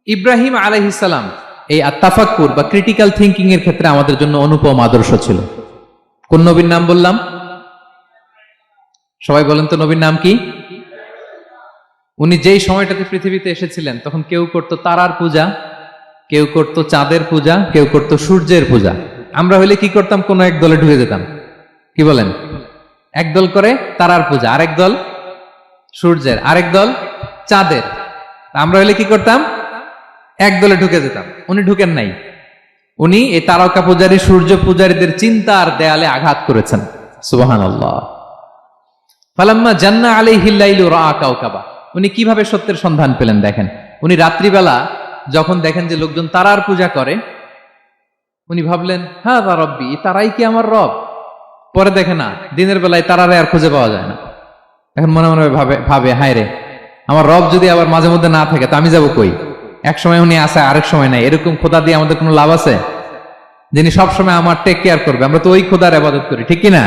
ইব্রাহিম আলাইহিস সালাম এই আত্তাফাক্কুর বা ক্রিটিক্যাল থিংকিং এর ক্ষেত্রে আমাদের জন্য অনুপম আদর্শ ছিল। কোন নবীর নাম বললাম? সবাই বলেন তো নবীর নাম কি? উনি যেই সময়টাতে পৃথিবীতে এসেছিলেন তখন কেউ করত তারার পূজা, কেউ করত চাঁদের পূজা, কেউ করত সূর্যের পূজা। আমরা হইলে কি করতাম? কোন এক দলে ঢুকে যেতাম। কি বলেন? এক দল করে তারার পূজা, আরেক দল সূর্যের, আরেক দল চাঁদের। আমরা হইলে কি করতাম? এক দলে ঢুকে যেতাম। উনি ঢুকেন নাই। উনি এই তারকা পূজারী, সূর্য পূজারীদের চিন্তার দেয়ালে আঘাত করেছেন। সুবহানাল্লাহ। ফালাম্মা জান্না আলাইহিল লাইলু রাআ কাওকাবা। উনি কিভাবে সত্যের সন্ধান পেলেন দেখেন। উনি রাত্রিবেলা যখন দেখেন যে লোকজন তারার পূজা করে, উনি ভাবলেন হাযা রব্বি, তারাই কি আমার রব? পরে দেখে না, দিনের বেলায় তারারে আর খুঁজে পাওয়া যায় না। এখন মনে মনে ভাবে হায় রে, আমার রব যদি আবার মাঝে মধ্যে না থাকে তা আমি যাবো কই? এক সময় উনি আসে, আরেক সময় নাই। এরকম খোদা দিয়ে আমাদের কোনো লাভ আছে? যিনি সবসময় আমার টেক কেয়ার করবে। আমরা তো ওই খোদার ইবাদত করি, ঠিক কিনা?